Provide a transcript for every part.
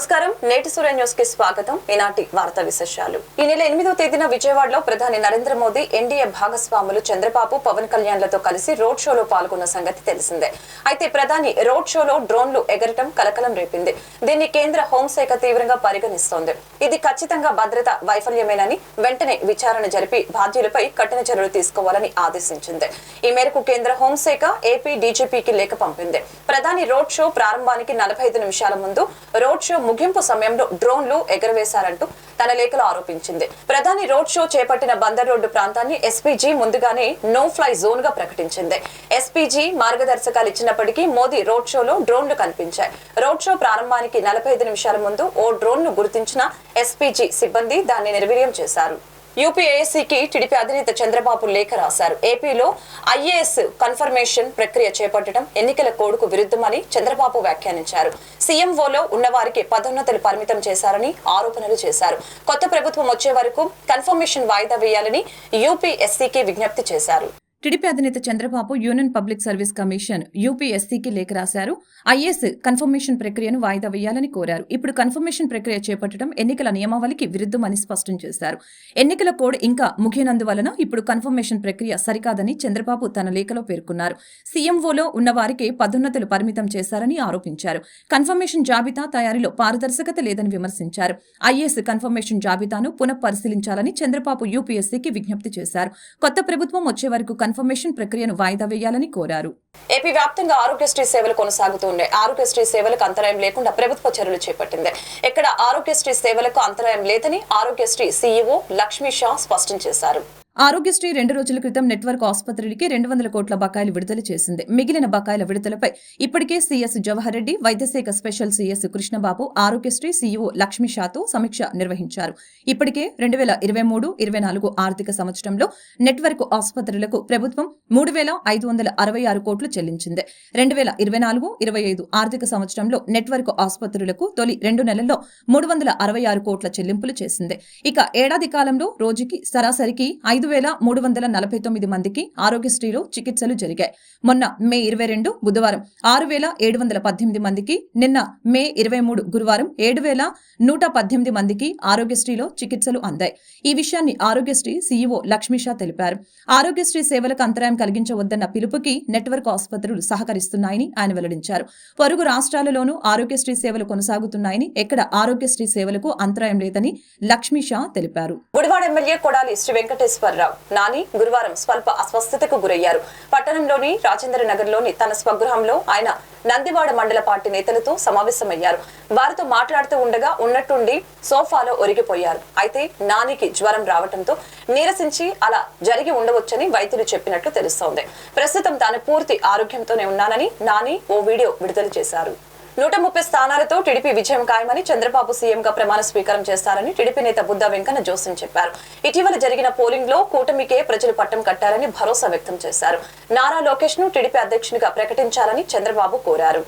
నమస్కారం. నేటి సూర్య న్యూస్ కి స్వాగతం. ఈనాటి వార్తా విశేషాలు. ఈ నెల 8వ తేదీన విజయవాడలో ప్రధాని నరేంద్ర మోదీ ఎన్డీఏ భాగస్వాములు చంద్రబాబు, పవన్ కళ్యాణ్లతో కలిసి రోడ్ షోలో పాల్గొన్న సంగతి తెలిసిందే. అయితే ప్రధాని రోడ్ షోలో డ్రోన్లు ఎగరటం కలకలం రేపింది. దీన్ని కేంద్ర హోంశాఖ తీవ్రంగా పరిగణిస్తోంది. ఇది ఖచ్చితంగా భద్రత వైఫల్యమేనని వెంటనే విచారణ జరిపి బాధ్యులపై కఠిన చర్యలు తీసుకోవాలని ఆదేశించింది. ఈ మేరకు కేంద్ర హోంశాఖ ఏపీ డీజీపీకి లేఖ పంపింది. ప్రధాని రోడ్ షో ప్రారంభానికి 45 నిమిషాల ముందు రోడ్ షో ముగింపు సమయంలో డ్రోన్లు ఎగరవేశారంటూ తన లేఖలో ఆరోపించింది. ప్రధాని రోడ్ షో చేపట్టిన బందర్ రోడ్డు ప్రాంతాన్ని ఎస్పీజీ ముందుగానే నో ఫ్లై జోన్ గా ప్రకటించింది. ఎస్పీజీ మార్గదర్శకాలు ఇచ్చినప్పటికీ మోదీ రోడ్ షోలో డ్రోన్లు కనిపించాయి. రోడ్ షో ప్రారంభానికి 45 నిమిషాల ముందు ఓ డ్రోన్ ను గుర్తించిన ఎస్పీజీ సిబ్బంది దాన్ని నిర్వీర్యం చేశారు. యూపీఏసీకి టీడీపీ అధినేత చంద్రబాబు లేఖ రాశారు. ఏపీలో ఐఏఎస్ కన్ఫర్మేషన్ ప్రక్రియ చేపట్టడం ఎన్నికల కోడ్కు విరుద్ధమని చంద్రబాబు వ్యాఖ్యానించారు. సీఎంఓలో ఉన్నవారికి పదోన్నతులు పరిమితం చేశారని ఆరోపణలు చేశారు. కొత్త ప్రభుత్వం వచ్చే వరకు కన్ఫర్మేషన్ వాయిదా వేయాలని యూపీఎస్సీకి విజ్ఞప్తి చేశారు. టీడీపీ అధినేత Chandrababu Union Public Service Commission యూపీఎస్సీకి లేఖ రాశారు. ఐఏఎస్ కన్ఫర్మేషన్ ప్రక్రియను వాయిదా వేయాలని కోరారు. ఇప్పుడు కన్ఫర్మేషన్ ప్రక్రియ చేపట్టడం ఎన్నికల నియమావళికి విరుద్ధమని స్పష్టం చేశారు. ఎన్నికల కోడ్ ఇంకా ముగియనందువలన ఇప్పుడు కన్ఫర్మేషన్ ప్రక్రియ సరికాదని చంద్రబాబు తన లేఖలో పేర్కొన్నారు. సీఎంఓలో ఉన్నవారికి పదోన్నతులు పరిమితం చేశారని ఆరోపించారు. కన్ఫర్మేషన్ జాబితా తయారీలో పారదర్శకత లేదని విమర్శించారు. ఐఏఎస్ కన్ఫర్మేషన్ జాబితాను పునఃపరిశీలించాలని చంద్రబాబు యూపీఎస్సీకి విజ్ఞప్తి చేశారు. కొత్త ప్రభుత్వం వచ్చే వరకు కన్ఫర్మేషన్ ప్రక్రియను వాయిదా వేయాలని కోరారు. ఏపీ వ్యాప్తంగా ఆరోగ్యశ్రీ సేవలు కొనసాగుతున్నాయి. ఆరోగ్యశ్రీ సేవలకు అంతరాయం లేకుండా ప్రభుత్వ చర్యలు చేపట్టింది. ఎక్కడ ఆరోగ్యశ్రీ సేవలకు అంతరాయం లేదని ఆరోగ్యశ్రీ సీఈఓ లక్ష్మీ షా స్పష్టం చేశారు. ఆరోగ్యశ్రీ 2 రోజుల క్రితం నెట్వర్క్ ఆసుపత్రులకి 200 కోట్ల బకాయిలు విడుదల చేసింది. మిగిలిన బకాయిల విడుదలపై ఇప్పటికే సీఎస్ జవహర్ రెడ్డి, వైద్యశాఖ special CS Krishnababu Aarogyasri CEO Lakshmi షాతో సమీక్ష నిర్వహించారు. ఇప్పటికే 2023-24 ఆర్థిక సంవత్సరంలో నెట్వర్క్ ఆసుపత్రులకు ప్రభుత్వం 3,566 కోట్లు చెల్లించింది. 2024-25 ఆర్థిక సంవత్సరంలో నెట్వర్క్ ఆసుపత్రులకు తొలి 2 నెలల్లో 366 కోట్ల చెల్లింపులు చేసింది. ఇక ఏడాది కాలంలో రోజుకి సరాసరికి 5,349 మందికి ఆరోగ్యశ్రీలో చికిత్సలు జరిగాయి. మొన్న మే 22 బుధవారం 6,718 మందికి, నిన్న మే 23 గురువారం 7,118 మందికి ఆరోగ్యశ్రీలో చికిత్సలు అందాయి. ఈ విషయాన్ని ఆరోగ్యశ్రీ సీఈఓ లక్ష్మీషా తెలిపారు. ఆరోగ్యశ్రీ సేవలకు అంతరాయం కలిగించవద్దన్న పిలుపుకి నెట్వర్క్ ఆసుపత్రులు సహకరిస్తున్నాయని ఆయన వెల్లడించారు. పొరుగు రాష్ట్రాలలోనూ ఆరోగ్యశ్రీ సేవలు కొనసాగుతున్నాయని, ఎక్కడ ఆరోగ్యశ్రీ సేవలకు అంతరాయం లేదని లక్ష్మీషా తెలిపారు. గుడివాడ ఎమ్మెల్యే కొడాలి శ్రీ వెంకటేశ్వరరావు నాని గురువారం స్వల్ప అస్వస్థతకు గురయ్యారు. పట్టణంలోని రాజేంద్ర నగర్ లోని తన స్వగృహంలో ఆయన నందివాడ మండల పార్టీ నేతలతో సమావేశమయ్యారు. వారితో మాట్లాడుతూ ఉండగా ఉన్నట్టుండి సోఫాలో ఒరిగిపోయారు. అయితే నానికి జ్వరం రావడంతో నీరసించి అలా జరిగి ఉండవచ్చని వైద్యులు చెప్పినట్లు తెలుస్తోంది. ప్రస్తుతం తాను పూర్తి ఆరోగ్యంతోనే ఉన్నానని నాని ఓ వీడియో విడుదల చేశారు. 130 స్థానాలతో టీడీపీ విజయం ఖాయమని, చంద్రబాబు సీఎంగా ప్రమాణ స్వీకారం చేస్తారని టీడీపీ నేత బుద్ధా వెంకన్న జోస్యం చెప్పారు. ఇటీవల జరిగిన పోలింగ్ లో కూటమికే ప్రజలు పట్టం కట్టారని భరోసా వ్యక్తం చేశారు. నారా లోకేష్ ను టీడీపీ అధ్యక్షునిగా ప్రకటించాలని చంద్రబాబు కోరారు.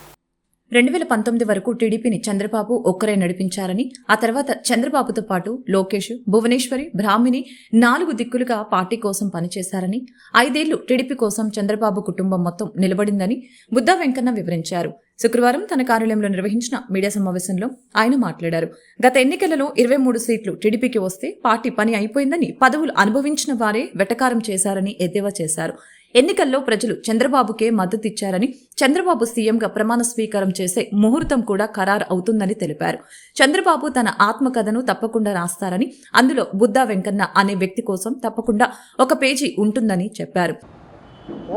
2019 వరకు టీడీపీని చంద్రబాబు ఒక్కరే నడిపించారని, ఆ తర్వాత చంద్రబాబుతో పాటు లోకేష్, భువనేశ్వరి, బ్రాహ్మిణి 4 దిక్కులుగా పార్టీ కోసం పనిచేశారని, 5 ఏళ్లు టీడీపీ కోసం చంద్రబాబు కుటుంబం మొత్తం నిలబడిందని బుద్ధా వెంకన్న వివరించారు. శుక్రవారం తన కార్యాలయంలో నిర్వహించిన మీడియా సమావేశంలో ఆయన మాట్లాడారు. గత ఎన్నికలలో 23 సీట్లు టీడీపీకి వస్తే పార్టీ పని అయిపోయిందని, పదవులు అనుభవించిన వారే వెటకారం చేశారని ఎద్దేవా చేశారు. ఎన్నికల్లో ప్రజలు చంద్రబాబుకే మద్దతిచ్చారని, చంద్రబాబు సీఎంగా ప్రమాణ స్వీకారం చేసే ముహూర్తం కూడా ఖరారు అవుతుందని తెలిపారు. చంద్రబాబు తన ఆత్మకథను తప్పకుండా రాస్తారని, అందులో బుద్ధా వెంకన్న అనే వ్యక్తి కోసం తప్పకుండా ఒక పేజీ ఉంటుందని చెప్పారు.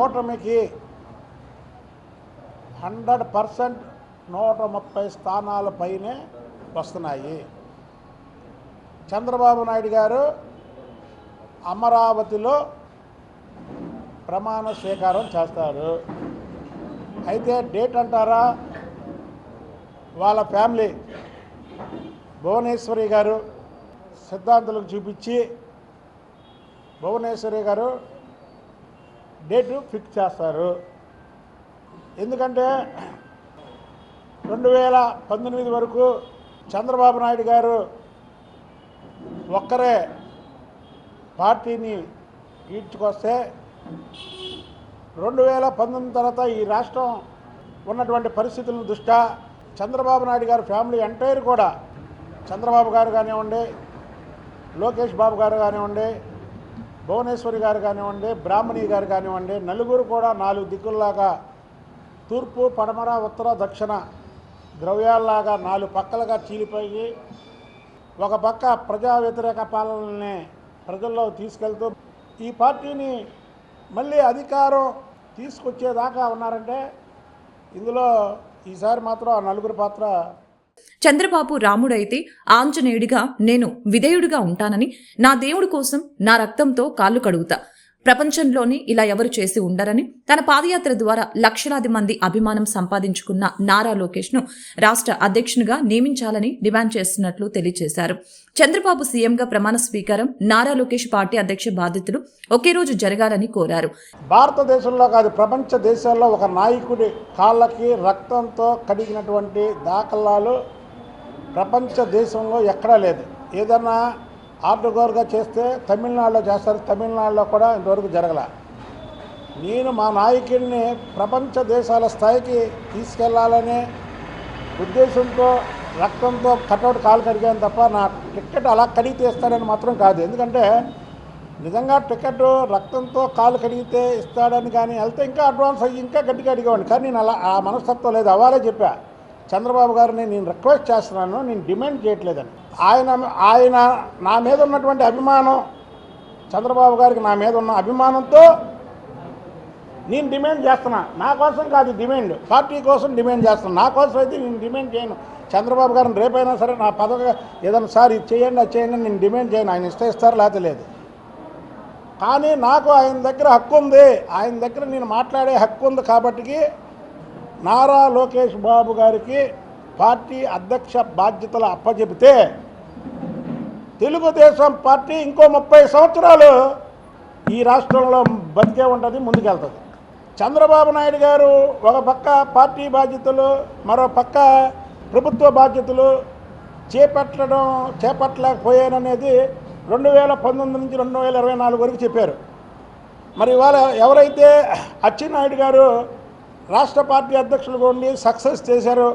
ఓటమికి 100% 130 స్థానాల పైనే వస్తున్నాయి. చంద్రబాబు నాయుడు గారు అమరావతిలో ప్రమాణ స్వీకారం చేస్తారు. అయితే డేట్ అంటారా, వాళ్ళ ఫ్యామిలీ భువనేశ్వరి గారు సిద్ధాంతులకు చూపించి భువనేశ్వరి గారు డేటు ఫిక్స్ చేస్తారు. ఎందుకంటే 2019 వరకు చంద్రబాబు నాయుడు గారు ఒక్కరే పార్టీని ఈడ్చుకొస్తే 2019 తర్వాత ఈ రాష్ట్రం ఉన్నటువంటి పరిస్థితులను దృష్ట్యా చంద్రబాబు నాయుడు గారి ఫ్యామిలీ ఎంటైర్ కూడా చంద్రబాబు గారు కానివ్వండి, లోకేష్ బాబు గారు కానివ్వండి, భువనేశ్వరి గారు కానివ్వండి, బ్రాహ్మణి గారు కానివ్వండి, నలుగురు కూడా 4 దిక్కుల్లాగా తూర్పు, పడమర, ఉత్తర, దక్షిణ ద్రవ్యాల్లాగా 4 పక్కలుగా చీలిపోయి ఒక పక్క ప్రజా వ్యతిరేక పాలనని ప్రజల్లో తీసుకెళ్తూ ఈ పార్టీని మళ్ళీ అధికారం తీసుకొచ్చేదాకా ఉన్నారంటే ఇందులో ఈసారి మాత్రం ఆ నలుగురి పాత్ర. చంద్రబాబు రాముడైతే ఆంజనేయుడిగా నేను విధేయుడిగా ఉంటానని, నా దేవుడి కోసం నా రక్తంతో కాళ్ళు కడుగుతా, ప్రపంచంలోనే ఇలా ఎవరు చేసి ఉండరని తన పాదయాత్ర ద్వారా లక్షలాది మంది అభిమానం సంపాదించుకున్న నారా లోకేష్ ను రాష్ట్ర అధ్యక్షునిగా నియమించాలని డిమాండ్ చేస్తున్నట్లు తెలియజేశారు. చంద్రబాబు సీఎంగా ప్రమాణ స్వీకారం, నారా లోకేష్ పార్టీ అధ్యక్ష బాధ్యతలు ఒకే రోజు జరగాలని కోరారు. భారతదేశంలో కాదు, ప్రపంచ దేశాల్లో ఒక నాయకుడి కాళ్ళకి రక్తంతో కడిగినటువంటి దాఖలాలు ప్రపంచ దేశంలో ఎక్కడా లేదు. ఏదన్నా ఆర్డర్గా చేస్తే తమిళనాడులో చేస్తారు, తమిళనాడులో కూడా ఇంతవరకు జరగల. నేను మా నాయకుడిని ప్రపంచ దేశాల స్థాయికి తీసుకెళ్లాలనే ఉద్దేశంతో రక్తంతో కటౌట్ కాలు కడిగాను తప్ప నా టికెట్ అలా కడిగితే ఇస్తాడని మాత్రం కాదు. ఎందుకంటే నిజంగా టికెట్ రక్తంతో కాలు కడిగితే ఇస్తాడని కానీ వెళ్తే ఇంకా అడ్వాన్స్ అయ్యి ఇంకా గట్టిగా అడిగేవాడిని. కానీ నేను అలా ఆ మనస్తత్వం లేదు. అవ్వాలే చెప్పా చంద్రబాబు గారిని, నేను రిక్వెస్ట్ చేస్తున్నాను, నేను డిమాండ్ చేయట్లేదని. ఆయన నా మీద ఉన్నటువంటి అభిమానం, చంద్రబాబు గారికి నా మీద ఉన్న అభిమానంతో నేను డిమాండ్ చేస్తున్నా. నా కోసం కాదు డిమాండ్, పార్టీ కోసం డిమాండ్ చేస్తున్నాను. నా కోసం అయితే నేను డిమాండ్ చేయను. చంద్రబాబు గారిని రేపైనా సరే నా పదవి ఏదైనా సార్ ఇది చేయండి అది చేయండి నేను డిమాండ్ చేయను. ఆయన ఇస్తారు లేకపోతే లేదు. కానీ నాకు ఆయన దగ్గర హక్కు ఉంది, ఆయన దగ్గర నేను మాట్లాడే హక్కు ఉంది. కాబట్టి నారా లోకేష్ బాబు గారికి పార్టీ అధ్యక్ష బాధ్యతలు అప్పచెబితే తెలుగుదేశం పార్టీ ఇంకో 30 సంవత్సరాలు ఈ రాష్ట్రంలో బతికే ఉంటుంది, ముందుకెళ్తుంది. చంద్రబాబు నాయుడు గారు ఒక పక్క పార్టీ బాధ్యతలు, మరో పక్క ప్రభుత్వ బాధ్యతలు చేపట్టలేకపోయాననేది 2019 నుంచి 2024 వరకు చెప్పారు. మరి ఇవాళ ఎవరైతే అచ్చెన్నాయుడు గారు రాష్ట్ర పార్టీ అధ్యక్షులుగా ఉండి సక్సెస్ చేశారో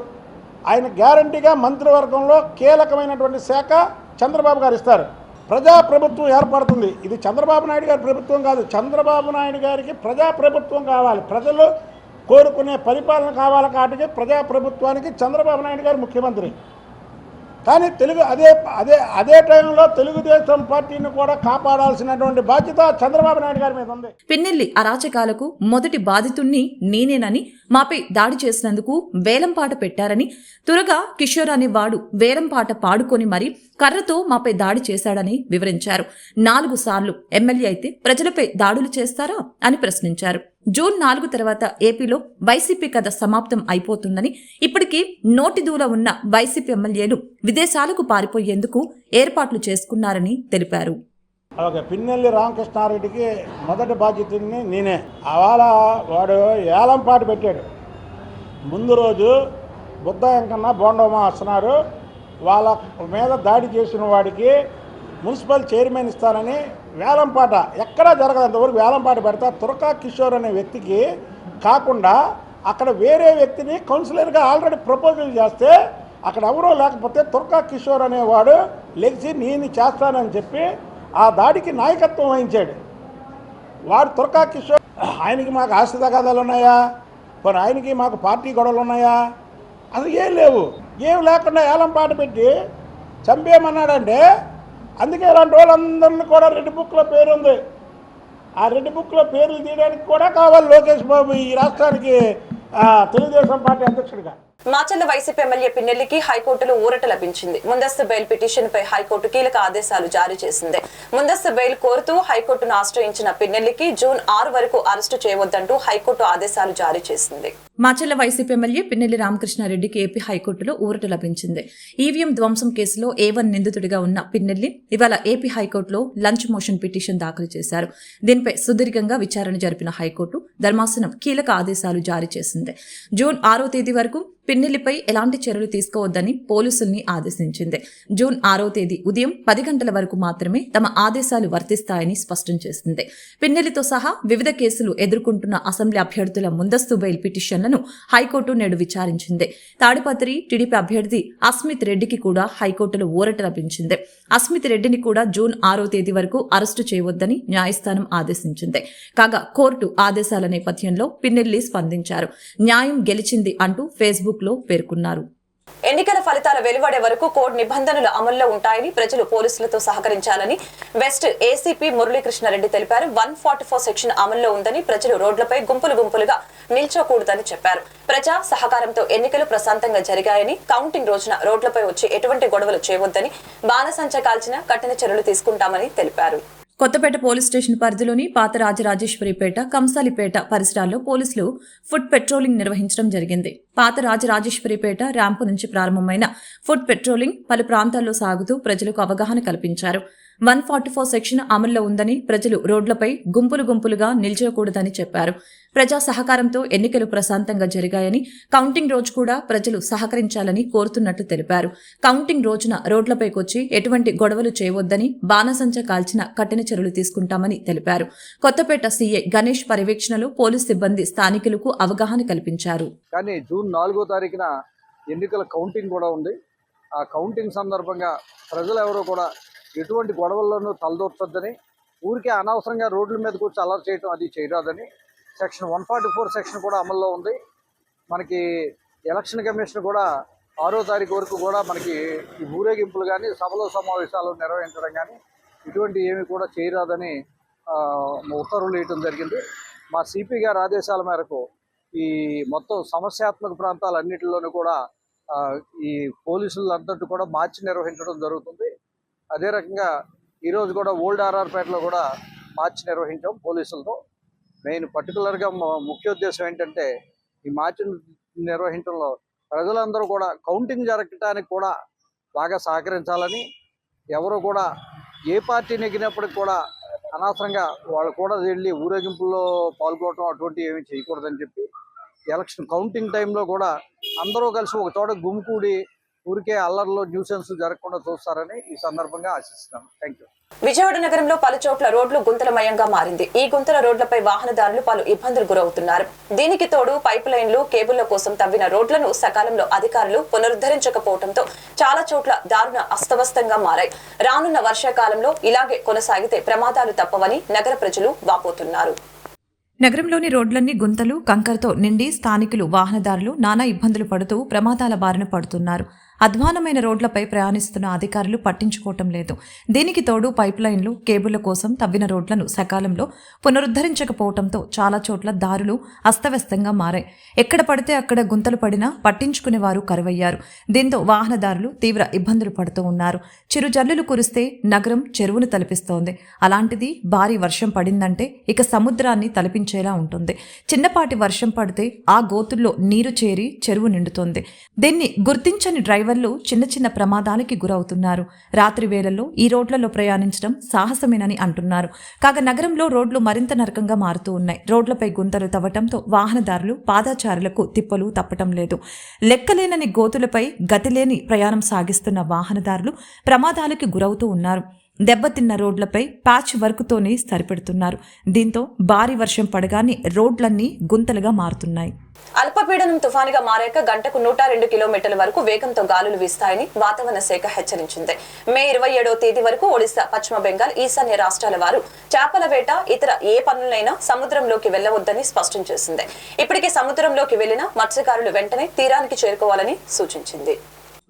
ఆయన గ్యారంటీగా మంత్రివర్గంలో కీలకమైనటువంటి శాఖ చంద్రబాబు గారు ఇస్తారు. ప్రజాప్రభుత్వం ఏర్పడుతుంది. ఇది చంద్రబాబు నాయుడు గారి ప్రభుత్వం కాదు, చంద్రబాబు నాయుడు గారికి ప్రజాప్రభుత్వం కావాలి, ప్రజలు కోరుకునే పరిపాలన కావాలి. కాబట్టి ప్రజాప్రభుత్వానికి చంద్రబాబు నాయుడు గారు ముఖ్యమంత్రి. కానీ అదే టైంలో తెలుగుదేశం పార్టీని కూడా కాపాడాల్సినటువంటి బాధ్యత చంద్రబాబు నాయుడు గారి మీద ఉంది. పిన్నెల్లి అరాచకాలకు మొదటి బాధితుణ్ణి నేనేనని, మాపై దాడి చేసినందుకు వేలంపాట పెట్టారని, తురగా కిషోర్ అనేవాడు వేలంపాట పాడుకొని మరి కర్రతో మాపై దాడి చేశాడని వివరించారు. 4 సార్లు ఎమ్మెల్యే అయితే ప్రజలపై దాడులు చేస్తారా అని ప్రశ్నించారు. జూన్ 4 తర్వాత ఏపీలో వైసీపీ కథ సమాప్తం అయిపోతుందని, ఇప్పటికీ నోటిదూల ఉన్న వైసీపీ ఎమ్మెల్యేలు విదేశాలకు పారిపోయేందుకు ఏర్పాట్లు చేసుకున్నారని తెలిపారు. పిన్నెల్లి రామకృష్ణారెడ్డికి మొదటి బాధ్యతని నేనే. అవాళ వాడు ఏలంపాట పెట్టాడు. ముందు రోజు బుద్ధ వెంకన్న బోండమ్మ వస్తున్నారు, వాళ్ళ మీద దాడి చేసిన వాడికి మున్సిపల్ చైర్మన్ ఇస్తానని వేలంపాట ఎక్కడా జరగదు. అంతవరకు వేలంపాట పెడతా తురకా కిషోర్ అనే వ్యక్తికి కాకుండా అక్కడ వేరే వ్యక్తిని కౌన్సిలర్గా ఆల్రెడీ ప్రపోజల్ చేస్తే అక్కడ ఎవరో లేకపోతే తురకా కిషోర్ అనేవాడు లెగిసి నేను చేస్తానని చెప్పి ఆ దాడికి నాయకత్వం వహించాడు. వాడు తురకా కిషోర్. ఆయనకి మాకు ఆస్తి తగాదాలు ఉన్నాయా? మరి ఆయనకి మాకు పార్టీ గొడవలు ఉన్నాయా? అసలు ఏం లేవు. ఏం లేకుండా ఏలంపాట పెట్టి చంపేయమన్నాడంటే అందుకే ఇలాంటి వాళ్ళందరినీ కూడా రెడ్ బుక్లో పేరుంది. ఆ రెడ్ బుక్లో పేర్లు తీయడానికి కూడా కావాలి లోకేష్ బాబు ఈ రాష్ట్రానికి తెలుగుదేశం పార్టీ అధ్యక్షుడిగా. మాచర్ల వైసీపీ ఎమ్మెల్యే పిన్నెల్లికి హైకోర్టులో ఊరట లభించింది. ముందస్తు బెయిల్ పిటిషన్ పై హైకోర్టు కీలక ఆదేశాలు జారీ చేసింది. ముందస్తు బెయిల్ కోరుతూ హైకోర్టును ఆశ్రయించిన పిన్నెల్లికి జూన్ 6 వరకు అరెస్టు చేయవద్దంటూ హైకోర్టు ఆదేశాలు జారీ చేసింది. మాచర్ల వైసీపీ ఎమ్మెల్యే పిన్నెల్లి రామకృష్ణారెడ్డికి ఏపీ హైకోర్టులో ఊరట లభించింది. ఈవీఎం ధ్వంసం కేసులో A1 నిందితుడిగా ఉన్న పిన్నెల్లి ఇవాళ ఏపీ హైకోర్టులో లంచ్ మోషన్ పిటిషన్ దాఖలు చేశారు. దీనిపై సుదీర్ఘంగా విచారణ జరిపిన హైకోర్టు ధర్మాసనం కీలక ఆదేశాలు జారీ చేసింది. జూన్ 6వ తేదీ వరకు పిన్నెల్లిపై ఎలాంటి చర్యలు తీసుకోవద్దని పోలీసుల్ని ఆదేశించింది. జూన్ 6వ తేదీ ఉదయం 10 గంటల వరకు మాత్రమే తమ ఆదేశాలు వర్తిస్తాయని స్పష్టం చేసింది. పిన్నెల్లితో సహా వివిధ కేసులు ఎదుర్కొంటున్న అసెంబ్లీ అభ్యర్థుల ముందస్తు బెయిల్ పిటిషన్లను హైకోర్టు నేడు విచారించింది. తాడిపత్రి టీడీపీ అభ్యర్థి అస్మిత్ రెడ్డికి కూడా హైకోర్టులో ఊరట లభించింది. అస్మిత్ రెడ్డిని కూడా జూన్ 6వ తేదీ వరకు అరెస్టు చేయవద్దని న్యాయస్థానం ఆదేశించింది. కాగా కోర్టు ఆదేశాల నేపథ్యంలో పిన్నెల్లి స్పందించారు. న్యాయం గెలిచింది అంటూ ఫేస్బుక్ లో పేర్కొన్నారు. ఎన్నికల ఫలితాల వెలువడే వరకు కోడ్ నిబంధనలు అమల్లో ఉంటాయని ప్రజలు పోలీసులతో సహకరించాలని వెస్ట్ ఏసీపీ మురళీకృష్ణారెడ్డి తెలిపారు. 144 సెక్షన్ అమల్లో ఉందని ప్రజలు రోడ్లపై గుంపులుగా నిల్చోకూడదని చెప్పారు. ప్రజా సహకారంతో ఎన్నికలు ప్రశాంతంగా జరిగాయని, కౌంటింగ్ రోజున రోడ్లపై వచ్చి ఎటువంటి గొడవలు చేయవద్దని, బాణసంచ కాల్చిన కఠిన చర్యలు తీసుకుంటామని తెలిపారు. కొత్తపేట పోలీస్ స్టేషన్ పరిధిలోని పాత రాజరాజేశ్వరిపేట, కంసాలిపేట పరిసరాల్లో పోలీసులు ఫుడ్ పెట్రోలింగ్ నిర్వహించడం జరిగింది. పాత రాజరాజేశ్వరిపేట ర్యాంపు నుంచి ప్రారంభమైన ఫుడ్ పెట్రోలింగ్ పలు ప్రాంతాల్లో సాగుతూ ప్రజలకు అవగాహన కల్పించారు. 144 సెక్షన్ అమల్లో ఉందని, ప్రజలు రోడ్లపై గుంపులుగా నిల్చోకూడదని చెప్పారు. ప్రజా సహకారంతో ఎన్నికలు ప్రశాంతంగా జరిగాయని, కౌంటింగ్ రోజు కూడా ప్రజలు సహకరించాలని కోరుతున్నట్టు తెలిపారు. కౌంటింగ్ రోజున రోడ్లపైకొచ్చి ఎటువంటి గొడవలు చేయవద్దని, బాణసంచ కాల్చిన కఠిన చర్యలు తీసుకుంటామని తెలిపారు. కొత్తపేట సీఐ గణేష్ పర్యవేక్షణలో పోలీస్ సిబ్బంది స్థానికులకు అవగాహన కల్పించారు. కానీ జూన్ 4వ తారీఖున ఎన్నికల కౌంటింగ్ కూడా ఉంది. ఆ కౌంటింగ్ సందర్భంగా ప్రజలు ఎవరో కూడా ఎటువంటి గొడవల్లోనూ తలదూర్చొద్దని, ఊరికే అనవసరంగా రోడ్ల మీదకి వచ్చి అలర్ట్ చేయడం అది చేయరాదని సెక్షన్ 144 సెక్షన్ కూడా అమల్లో ఉంది. మనకి ఎలక్షన్ కమిషన్ కూడా 6వ తారీఖు వరకు కూడా మనకి ఈ ఊరేగింపులు కానీ సభలో సమావేశాలు నిర్వహించడం కానీ ఇటువంటి ఏమి కూడా చేయరాదని ఉత్తర్వులు వేయడం జరిగింది. మా సిపి గారి ఆదేశాల మేరకు ఈ మొత్తం సమస్యాత్మక ప్రాంతాలన్నింటిలోనూ కూడా ఈ పోలీసులంతటి కూడా మార్చి నిర్వహించడం జరుగుతుంది. అదే రకంగా ఈరోజు కూడా ఓల్డ్ ఆర్ఆర్పేటలో కూడా మార్చి నిర్వహించాం పోలీసులతో. మెయిన్ పర్టికులర్గా ముఖ్య ఉద్దేశం ఏంటంటే ఈ మార్చి నిర్వహించడంలో ప్రజలందరూ కూడా కౌంటింగ్ జరగటానికి కూడా బాగా సహకరించాలని, ఎవరు కూడా ఏ పార్టీ నెగ్గినప్పటికి కూడా అనవసరంగా వాళ్ళు కూడా వెళ్ళి ఊరేగింపుల్లో పాల్గొనడం అటువంటి ఏమీ చేయకూడదని చెప్పి, ఎలక్షన్ కౌంటింగ్ టైంలో కూడా అందరూ కలిసి ఒక చోట గుమికూడి ఊరికే అల్లర్లో న్యూసెన్స్ జరగకుండా చూస్తారని ఈ సందర్భంగా ఆశిస్తున్నాను. Thank you. విజయవాడ నగరంలో పలు చోట్ల రోడ్లు గుంతలమయంగా మారింది. ఈ గుంతల రోడ్లపై వాహనదారులు పలు ఇబ్బందులు గురవుతున్నారు. దీనికి తోడు పైప్ లైన్లు, కేబుళ్ల కోసం తవ్విన రోడ్లను సకాలంలో అధికారులు పునరుద్ధరించకపోవడంతో చాలా చోట్ల దారుణ అస్తవ్యస్తంగా మారాయి. రానున్న వర్షాకాలంలో ఇలాగే కొనసాగితే ప్రమాదాలు తప్పవని నగర ప్రజలు వాపోతున్నారు. నగరంలోని రోడ్లన్నీ గుంతలు, కంకరతో నిండి స్థానికులు, వాహనదారులు నానా ఇబ్బందులు పడుతూ ప్రమాదాల బారిన పడుతున్నారు. అధ్వానమైన రోడ్లపై ప్రయాణిస్తున్న అధికారులు పట్టించుకోవటం లేదు. దీనికి తోడు పైప్ లైన్లు, కేబుళ్ల కోసం తవ్విన రోడ్లను సకాలంలో పునరుద్ధరించకపోవడంతో చాలా చోట్ల దారులు అస్తవ్యస్తంగా మారాయి. ఎక్కడ పడితే అక్కడ గుంతలు పడినా పట్టించుకునేవారు కరువయ్యారు. దీంతో వాహనదారులు తీవ్ర ఇబ్బందులు పడుతూ ఉన్నారు. చిరుజల్లులు కురిస్తే నగరం చెరువును తలపిస్తోంది. అలాంటిది భారీ వర్షం పడిందంటే ఇక సముద్రాన్ని తలపించేలా ఉంటుంది. చిన్నపాటి వర్షం పడితే ఆ గోతుల్లో నీరు చేరి చెరువు నిండుతోంది. దీన్ని గుర్తించని డ్రైవర్లు చిన్న ప్రమాదాలకి గురవుతున్నారు. రాత్రి వేళల్లో ఈ రోడ్లలో ప్రయాణించడం సాహసమేనని అంటున్నారు. కాగా నగరంలో రోడ్లు మరింత నరకంగా మారుతూ ఉన్నాయి. రోడ్లపై గుంతలు తవ్వటంతో వాహనదారులు, పాదచారులకు తిప్పలు తప్పటం లేదు. లెక్కలేనని గోతులపై గతిలేని ప్రయాణం సాగిస్తున్న వాహనదారులు ప్రమాదాలకి గురవుతూ ఉన్నారు. దెబ్బతిన్న రోడ్లపై ప్యాచ్ వర్క్తోనే సరిపెడుతున్నారు. దీంతో భారీ వర్షం పడగానే రోడ్లన్నీ గుంతలుగా మారుతున్నాయి. అల్పపీడనం తుఫానుగా మారాక గంటకు 102 కిలోమీటర్ల వరకు వేగంతో గాలులు వీస్తాయని వాతావరణ శాఖ హెచ్చరించింది. మే 27వ తేదీ వరకు ఒడిశా, పశ్చిమ బెంగాల్, ఈశాన్య రాష్ట్రాల వారు చేపల వేట, ఇతర ఏ పనులైనా సముద్రంలోకి వెళ్లవద్దని స్పష్టం చేసింది. ఇప్పటికే సముద్రంలోకి వెళ్లిన మత్స్యకారులు వెంటనే తీరానికి చేరుకోవాలని సూచించింది.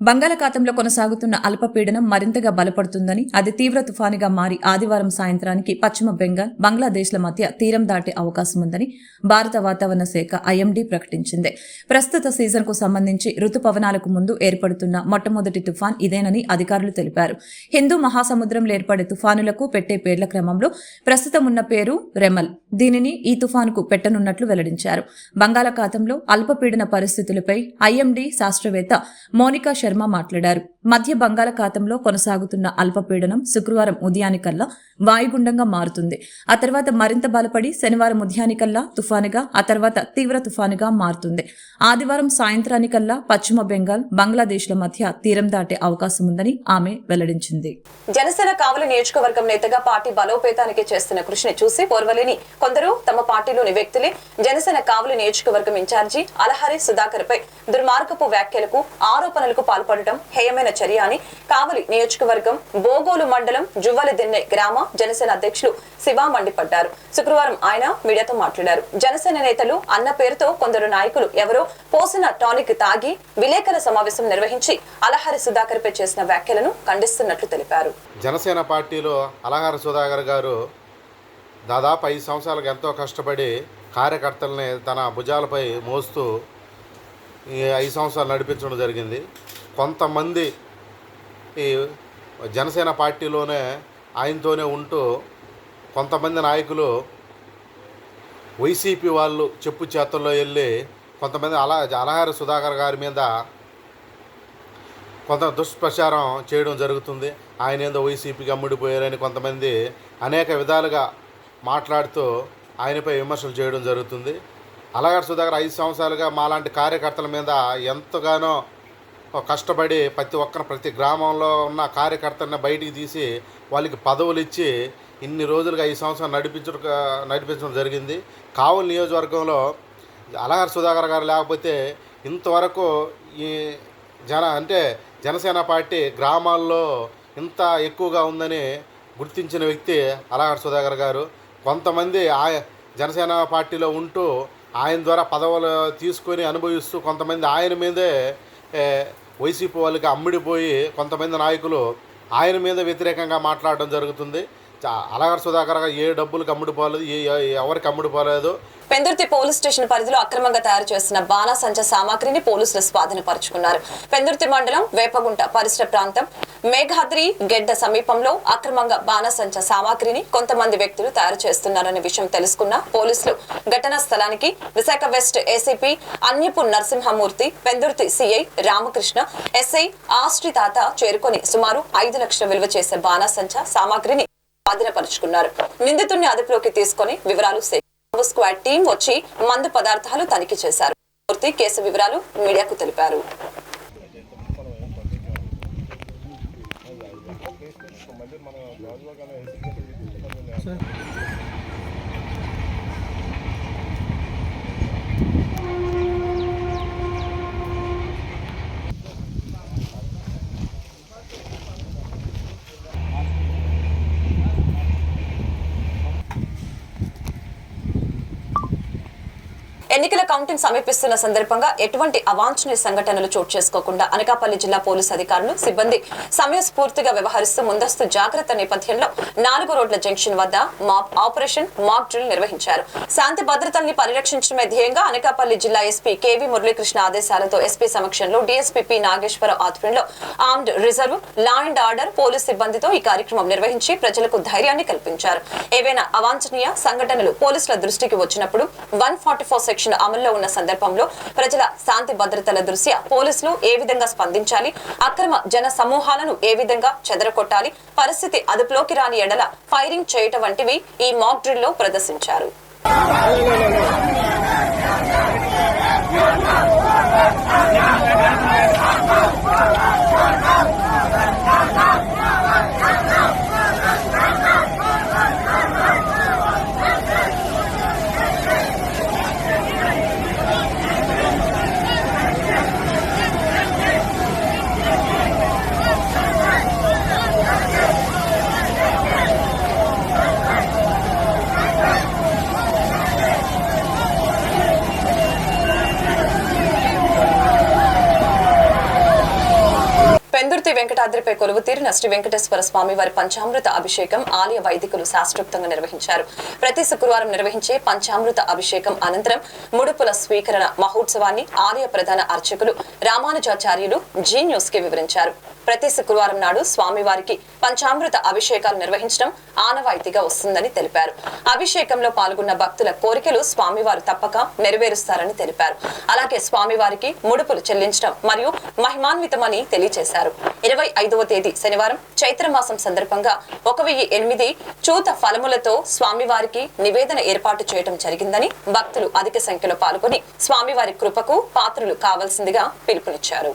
బంగాళాఖాతంలో కొనసాగుతున్న అల్పపీడనం మరింతగా బలపడుతుందని, అది తీవ్ర తుఫానుగా మారి ఆదివారం సాయంత్రానికి పశ్చిమ బెంగాల్, బంగ్లాదేశ్ల మధ్య తీరం దాటే అవకాశం ఉందని భారత వాతావరణ శాఖ ఐఎండీ ప్రకటించింది. ప్రస్తుత సీజన్కు సంబంధించి రుతుపవనాలకు ముందు ఏర్పడుతున్న మొట్టమొదటి తుఫాన్ ఇదేనని అధికారులు తెలిపారు. హిందూ మహాసముద్రంలో ఏర్పడే తుఫానులకు పెట్టే పేర్ల క్రమంలో ప్రస్తుతం ఉన్న పేరు రెమల్. దీనిని ఈ తుఫానుకు పెట్టనున్నట్లు వెల్లడించారు. బంగాళాఖాతంలో అల్పపీడన పరిస్థితులపై ఐఎండీ శాస్త్రవేత్త మోనికా శర్మ శర్మ మాట్లాడారు. మధ్య బంగాళాఖాతంలో కొనసాగుతున్న అల్పపీడనం శుక్రవారం ఉదయానికల్లా వాయుగుండంగా మారుతుంది. ఆ తర్వాత మరింత బలపడి శనివారం ఉదయానికల్లా తుఫానుగా, ఆ తర్వాత తీవ్ర తుఫానుగా మారుతుంది. ఆదివారం సాయంత్రానికల్లా పశ్చిమ బెంగాల్, బంగ్లాదేశ్ల మధ్య తీరం దాటే అవకాశం ఉందని ఆమె వెల్లడించింది. జనసేన కావలి నియోజకవర్గం నేతగా పార్టీ బలోపేతానికి చేస్తున్న కృషిని చూసి ఓర్వలేని కొందరు తమ పార్టీలోని వ్యక్తులే జనసేన కావలి నియోజకవర్గం ఇన్ఛార్జి అలహరి సుధాకర్ పై దుర్మార్గపు వ్యాఖ్యలకు, ఆరోపణలకు పాల్పడటం హేయమైన చర్య అని కావలి నియోజకవర్గం బోగోలు మండలం జువ్వలిదిన్నె గ్రామ జనసేన అధ్యక్షులు శివ మండిపడ్డారు. శుక్రవారం ఆయన మీడియాతో మాట్లాడారు. జనసేన నేతలు అన్న పేరుతో కొందరు నాయకులు ఎవరో పోసిన టానిక్ తాగి విలేకరుల సమావేశం నిర్వహించి అలహరి సుధాకర్ పై చేసిన వ్యాఖ్యలను ఖండిస్తున్నట్లు తెలిపారు. జనసేన పార్టీలో అలహరి సుధాకర్ గారు దాదాపు 5 సంవత్సరాలకు ఎంతో కష్టపడి కార్యకర్తల్ని తన భుజాలపై మోస్తూ ఈ 5 సంవత్సరాలు నడిపించడం జరిగింది. కొంతమంది ఈ జనసేన పార్టీలోనే ఆయనతోనే ఉంటూ కొంతమంది నాయకులు వైసీపీ వాళ్ళు చెప్పు చేతుల్లో వెళ్ళి కొంతమంది అలహరి సుధాకర్ గారి మీద కొంత దుష్ప్రచారం చేయడం జరుగుతుంది. ఆయన ఏదో వైసీపీకి అమ్ముడిపోయారని కొంతమంది అనేక విధాలుగా మాట్లాడుతూ ఆయనపై విమర్శలు చేయడం జరుగుతుంది. అలహరి సుధాకర్ 5 సంవత్సరాలుగా మాలాంటి కార్యకర్తల మీద ఎంతగానో కష్టపడి ప్రతి గ్రామంలో ఉన్న కార్యకర్తలను బయటికి తీసి వాళ్ళకి పదవులు ఇచ్చి ఇన్ని రోజులుగా 5 సంవత్సరాలు నడిపించడం జరిగింది. కావలి నియోజకవర్గంలో అలహరి సుధాకర్ గారు లేకపోతే ఇంతవరకు ఈ జనసేన పార్టీ గ్రామాల్లో ఇంత ఎక్కువగా ఉందని గుర్తించిన వ్యక్తి అలహరి సుధాకర్ గారు. కొంతమంది జనసేన పార్టీలో ఉంటూ ఆయన ద్వారా పదవులు తీసుకొని అనుభవిస్తూ కొంతమంది ఆయన మీదే వైసీపీ వాళ్ళకి అమ్ముడిపోయి కొంతమంది నాయకులు ఆయన మీద వ్యతిరేకంగా మాట్లాడడం జరుగుతుంది. అలహరి సుధాకర్ గారు ఏ డబ్బులకు అమ్ముడిపోలేదు, ఎవరికి అమ్ముడిపోలేదు. పెందుర్తి పోలీస్ స్టేషన్ పరిధిలో అక్రమంగా తయారు చేస్తున్న బాణాసంచ సామాగ్రిని పోలీసులు స్వాధీనపరుచుకున్నారు. పెందుర్తి మండలం వేపగుంట పరిసర ప్రాంతం మేఘాద్రి గెడ్డ సమీపంలో అక్రమంగా బాణాసంచ సామాగ్రిని కొంతమంది వ్యక్తులు తయారు చేస్తున్నారనే విషయం తెలుసుకున్న పోలీసులు ఘటనా స్థలానికి Visakha west ACP Anyapu Narasimhamurthy, Pendurthi CI Ramakrishna, SI ఆశ్రితాత చేరుకొని సుమారు 5 లక్షల విలువ చేసే బాణాసంచ సామాగ్రిని స్వాధీనపరుచుకున్నారు. నిందితుడిని అదుపులోకి తీసుకుని వివరాలు స్క్వాడ్ టీం వచ్చి మందు పదార్థాలు తనిఖీ చేశారు. పూర్తి కేసు వివరాలు మీడియాకు తెలిపారు. ఎన్నికల కౌంటింగ్ సమీపిస్తున్న సందర్భంగా ఎటువంటి అవాంఛనీయ సంఘటనలు చోటు చేసుకోకుండా అనకాపల్లి జిల్లా పోలీసు అధికారులు సిబ్బంది సమయస్ఫూర్తిగా వ్యవహరిస్తూ ముందస్తు జాగ్రత్త నేపథ్యంలో 4 రోడ్ల జంక్షన్ వద్ద ఆపరేషన్ మాక్ డ్రిల్ నిర్వహించారు. శాంతి భద్రతల్ని పరిరక్షించడమే ధ్యేయంగా అనకాపల్లి జిల్లా ఎస్పీ కేవీ మురళీకృష్ణ ఆదేశాలతో ఎస్పీ సమక్షంలో డీఎస్పీ పి నాగేశ్వరరావు ఆధ్వర్యంలో armed reserve, law and order police సిబ్బందితో ఈ కార్యక్రమం నిర్వహించి ప్రజలకు ధైర్యాన్ని కల్పించారు. ఏవైనా అవాంఛనీయ సంఘటనలు పోలీసుల దృష్టికి వచ్చినప్పుడు 144 సెక్షన్ అమల్లో ఉన్న సందర్భంలో ప్రజల శాంతి భద్రతల దృష్ట్యా పోలీసులు ఏ విధంగా స్పందించాలి, అక్రమ జన సమూహాలను ఏ విధంగా చెదరగొట్టాలి, పరిస్థితి అదుపులోకి రాని ఎడల ఫైరింగ్ చేయటం వంటివి ఈ మాక్ డ్రిల్ లో ప్రదర్శించారు. పెందుర్తి వెంకటాద్రిపై కొలువుతీరిన శ్రీ వెంకటేశ్వర స్వామి వారి పంచామృత అభిషేకం ఆలయ వైదికులు శాస్త్రోక్తంగా నిర్వహించారు. ప్రతి శుక్రవారం నిర్వహించే పంచామృత అభిషేకం అనంతరం ముడుపుల స్వీకరణ మహోత్సవాన్ని ఆలయ ప్రధాన అర్చకులు రామానుజాచార్యులు జీ న్యూస్ కి వివరించారు. ప్రతి శుక్రవారం నాడు స్వామివారికి పంచామృత అభిషేకాలు నిర్వహించడం ఆనవాయితీగా వస్తుందని తెలిపారు. అభిషేకంలో పాల్గొన్న భక్తుల కోరికలు స్వామివారు తప్పక నెరవేరుస్తారని తెలిపారు. అలాగే స్వామివారికి ముడుపులు చెల్లించడం మరియు మహిమాన్వితమని తెలియజేశారు. 25వ తేదీ శనివారం చైత్రమాసం సందర్భంగా 1008 చూత ఫలములతో స్వామివారికి నివేదన ఏర్పాటు చేయడం జరిగిందని భక్తులు అధిక సంఖ్యలో పాల్గొని స్వామివారి కృపకు పాత్రలు కావాల్సిందిగా పిలుపునిచ్చారు.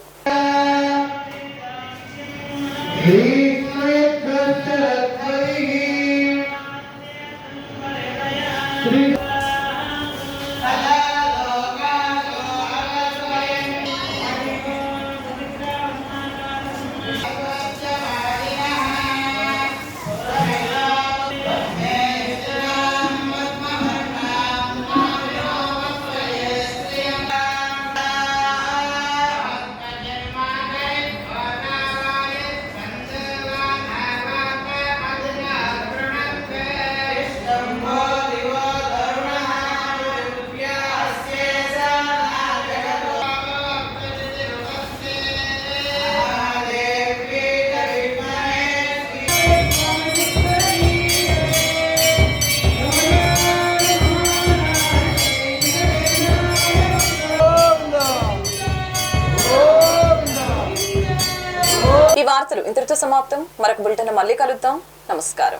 ఈ వార్తలు ఇంతటితో సమాప్తం. మరొక బులెటిన్ మళ్ళీ కలుద్దాం. నమస్కారం.